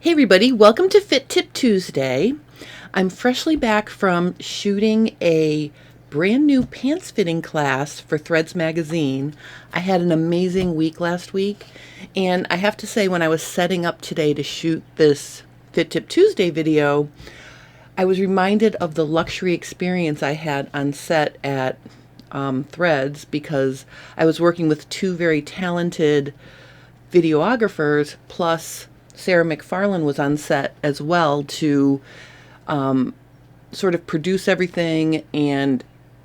Hey everybody, welcome to Fit Tip Tuesday. I'm freshly back from shooting a brand new pants fitting class for Threads magazine. I had an amazing week last week, and I have to say when I was setting up today to shoot this Fit Tip Tuesday video, I was reminded of the luxury experience I had on set at Threads, because I was working with two very talented videographers, plus Sarah McFarlane was on set as well to sort of produce everything and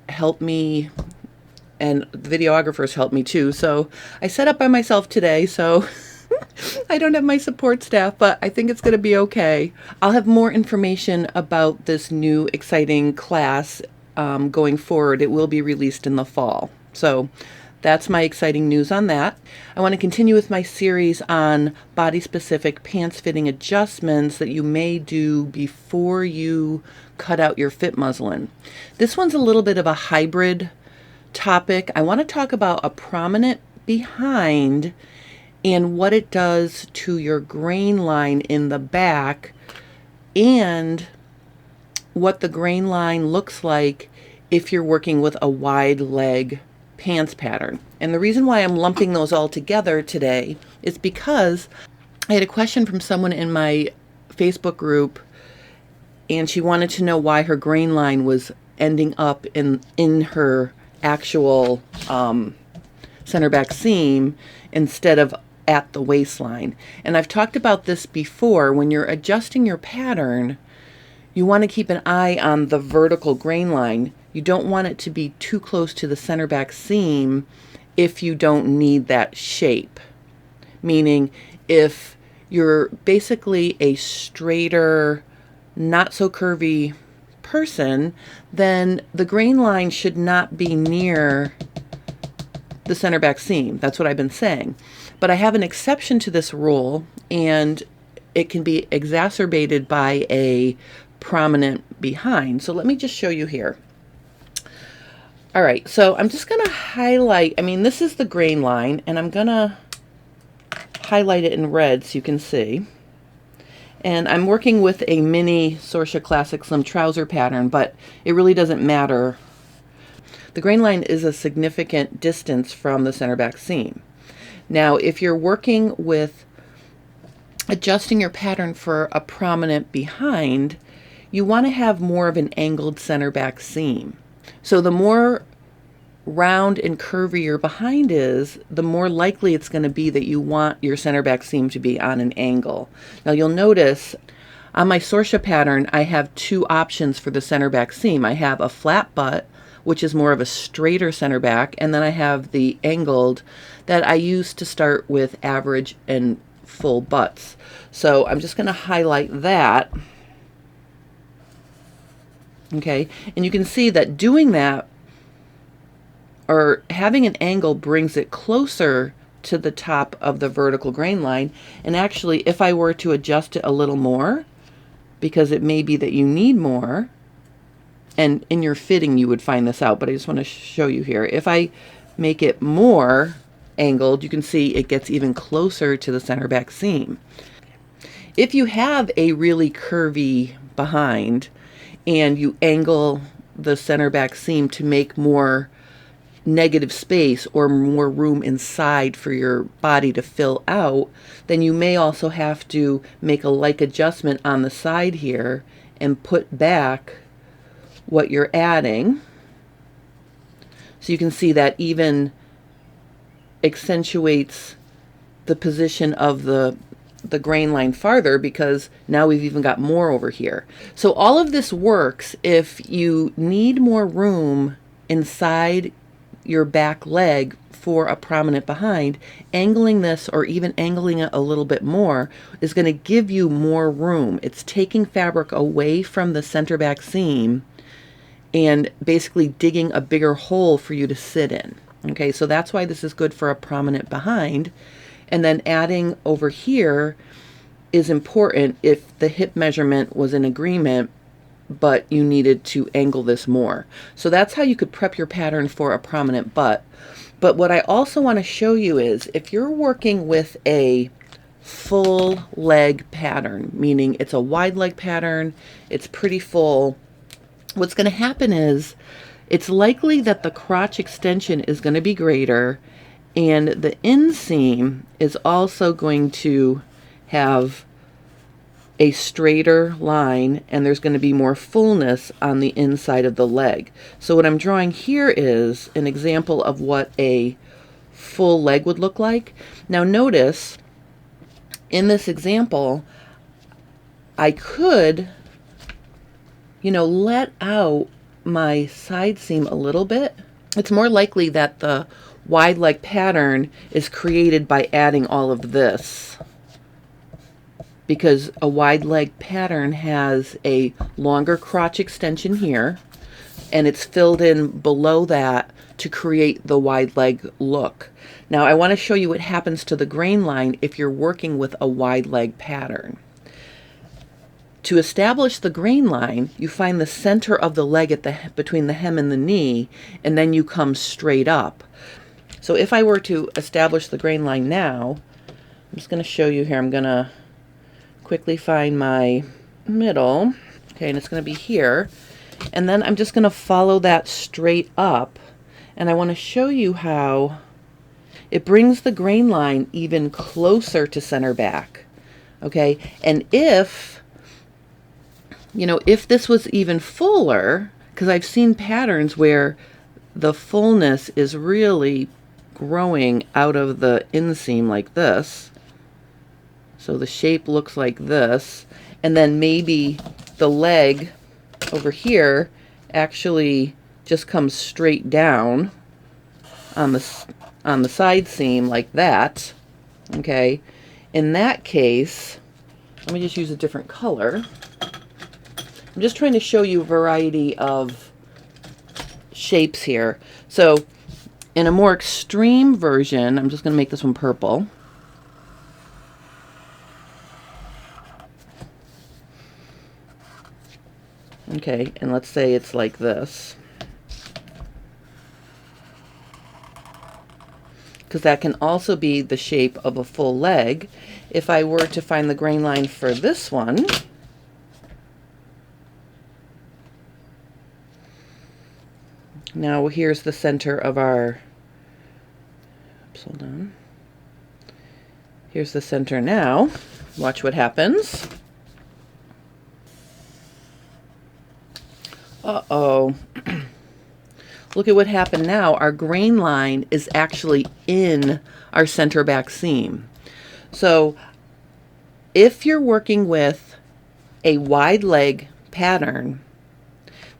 help me, and the videographers helped me too. So I set up by myself today, so I don't have my support staff, but I think it's going to be okay. I'll have more information about this new exciting class going forward. It will be released in the fall. So that's my exciting news on that. I want to continue with my series on body-specific pants fitting adjustments that you may do before you cut out your fit muslin. This one's a little bit of a hybrid topic. I want to talk about a prominent behind and what it does to your grain line in the back, and what the grain line looks like if you're working with a wide leg pants pattern. And the reason why I'm lumping those all together today is because I had a question from someone in my Facebook group, and she wanted to know why her grain line was ending up in her actual center back seam instead of at the waistline. And I've talked about this before. When you're adjusting your pattern, you want to keep an eye on the vertical grain line. You don't want it to be too close to the center back seam if you don't need that shape. Meaning, if you're basically a straighter, not so curvy person, then the grain line should not be near the center back seam. That's what I've been saying. But I have an exception to this rule, and it can be exacerbated by a prominent behind. So let me just show you here. All right, so I'm just going to highlight, this is the grain line, and I'm going to highlight it in red so you can see. And I'm working with a mini Sorsha Classic Slim trouser pattern, but it really doesn't matter. The grain line is a significant distance from the center back seam. Now, if you're working with adjusting your pattern for a prominent behind, you want to have more of an angled center back seam. So the more round and curvy your behind is, the more likely it's going to be that you want your center back seam to be on an angle. Now you'll notice on my Sorsha pattern, I have two options for the center back seam. I have a flat butt, which is more of a straighter center back, and then I have the angled that I use to start with average and full butts. So I'm just going to highlight that. Okay, and you can see that doing that, or having an angle, brings it closer to the top of the vertical grain line. And actually, if I were to adjust it a little more, because it may be that you need more, and in your fitting you would find this out, but I just want to show you here. If I make it more angled, you can see it gets even closer to the center back seam. If you have a really curvy behind, and you angle the center back seam to make more negative space or more room inside for your body to fill out, then you may also have to make a like adjustment on the side here and put back what you're adding. So you can see that even accentuates the position of the grain line farther, because now we've even got more over here. So all of this works if you need more room inside your back leg for a prominent behind. Angling this, or even angling it a little bit more, is going to give you more room. It's taking fabric away from the center back seam and basically digging a bigger hole for you to sit in. Okay, so that's why this is good for a prominent behind. And then adding over here is important if the hip measurement was in agreement, but you needed to angle this more. So that's how you could prep your pattern for a prominent butt. But what I also want to show you is, if you're working with a full leg pattern, meaning it's a wide leg pattern, it's pretty full. What's going to happen is it's likely that the crotch extension is going to be greater, and the inseam is also going to have a straighter line, and there's going to be more fullness on the inside of the leg. So what I'm drawing here is an example of what a full leg would look like. Now notice, in this example, I could, let out my side seam a little bit. It's more likely that the wide leg pattern is created by adding all of this, because a wide leg pattern has a longer crotch extension here, and it's filled in below that to create the wide leg look. Now I want to show you what happens to the grain line if you're working with a wide leg pattern. To establish the grain line, you find the center of the leg between the hem and the knee, and then you come straight up. So if I were to establish the grain line now, I'm just going to show you here. I'm going to quickly find my middle, okay, and it's going to be here, and then I'm just going to follow that straight up, and I want to show you how it brings the grain line even closer to center back, okay. And if this was even fuller, because I've seen patterns where the fullness is really growing out of the inseam like this. So the shape looks like this, and then maybe the leg over here actually just comes straight down on the side seam like that. Okay, in that case, let me just use a different color. I'm just trying to show you a variety of shapes here. So in a more extreme version, I'm just going to make this one purple. Okay, and let's say it's like this, because that can also be the shape of a full leg. If I were to find the grain line for this one, now here's the center of our, oops, hold on. Here's the center now. Watch what happens. Uh-oh. Look at what happened now. Our grain line is actually in our center back seam. So if you're working with a wide leg pattern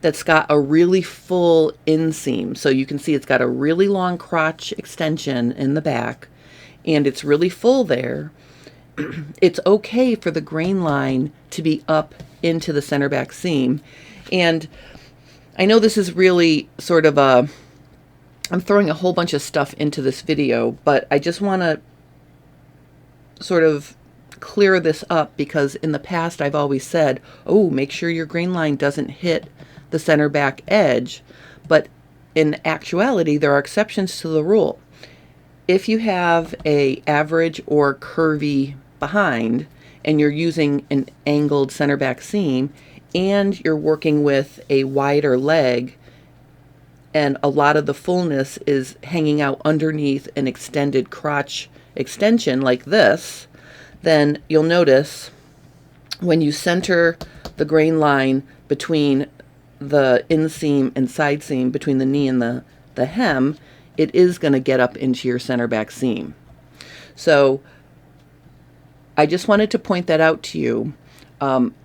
that's got a really full inseam, so you can see it's got a really long crotch extension in the back, and it's really full there, it's okay for the grain line to be up into the center back seam. And I know this is really sort of I'm throwing a whole bunch of stuff into this video, but I just want to sort of clear this up, because in the past I've always said, oh, make sure your grain line doesn't hit the center back edge. But in actuality, there are exceptions to the rule. If you have a average or curvy behind, and you're using an angled center back seam, and you're working with a wider leg, and a lot of the fullness is hanging out underneath an extended crotch extension like this, then you'll notice when you center the grain line between the inseam and side seam, between the knee and the hem, it is going to get up into your center back seam. So I just wanted to point that out to you.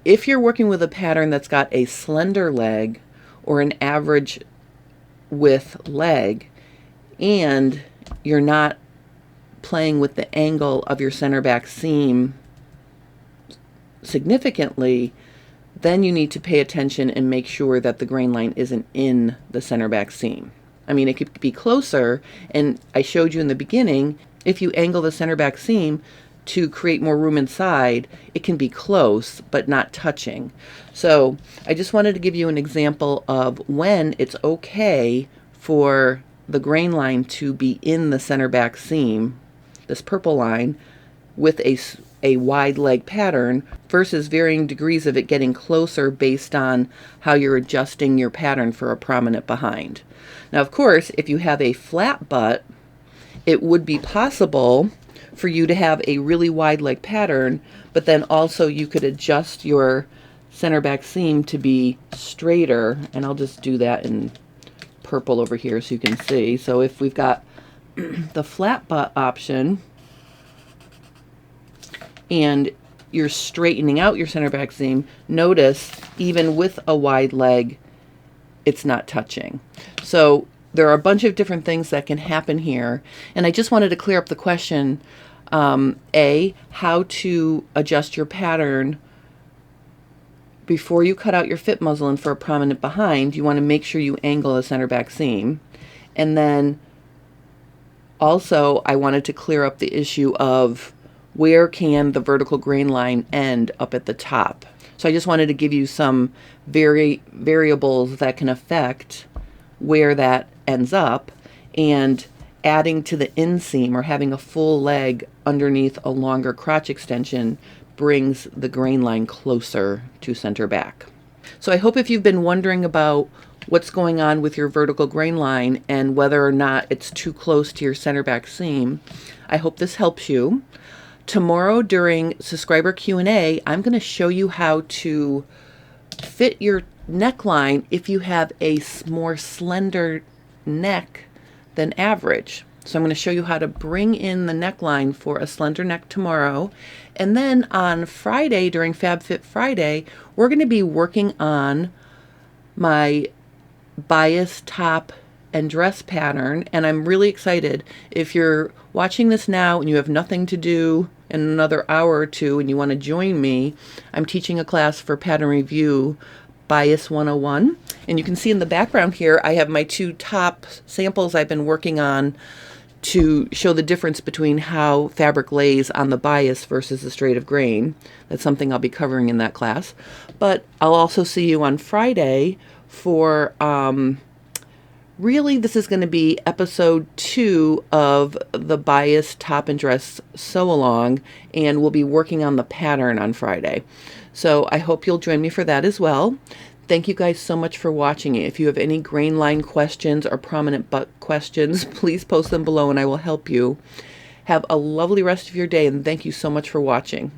If you're working with a pattern that's got a slender leg or an average width leg, and you're not playing with the angle of your center back seam significantly, then you need to pay attention and make sure that the grain line isn't in the center back seam. I mean, it could be closer, and I showed you in the beginning, if you angle the center back seam to create more room inside, it can be close but not touching. So I just wanted to give you an example of when it's okay for the grain line to be in the center back seam, this purple line, with a wide leg pattern versus varying degrees of it getting closer based on how you're adjusting your pattern for a prominent behind. Now, of course, if you have a flat butt, it would be possible for you to have a really wide leg pattern, but then also you could adjust your center back seam to be straighter, and I'll just do that in purple over here so you can see. So if we've got the flat butt option and you're straightening out your center back seam, notice even with a wide leg, it's not touching. So there are a bunch of different things that can happen here, and I just wanted to clear up the question, how to adjust your pattern before you cut out your fit muslin for a prominent behind. You want to make sure you angle the center back seam. And then also I wanted to clear up the issue of where can the vertical grain line end up at the top. So I just wanted to give you some variables that can affect where that ends up, and adding to the inseam or having a full leg underneath a longer crotch extension brings the grain line closer to center back. So I hope if you've been wondering about what's going on with your vertical grain line and whether or not it's too close to your center back seam, I hope this helps you. Tomorrow during subscriber Q&A, I'm going to show you how to fit your neckline if you have a more slender neck than average. So I'm going to show you how to bring in the neckline for a slender neck tomorrow. And then on Friday, during FabFit Friday, we're going to be working on my bias top and dress pattern. And I'm really excited. If you're watching this now and you have nothing to do in another hour or two and you want to join me, I'm teaching a class for Pattern Review Bias 101. And you can see in the background here, I have my two top samples I've been working on to show the difference between how fabric lays on the bias versus the straight of grain. That's something I'll be covering in that class. But I'll also see you on Friday for, really this is going to be episode 2 of the bias top and dress sew along, and we'll be working on the pattern on Friday. So I hope you'll join me for that as well. Thank you guys so much for watching it. If you have any grain line questions or prominent butt questions, please post them below and I will help you. Have a lovely rest of your day, and thank you so much for watching.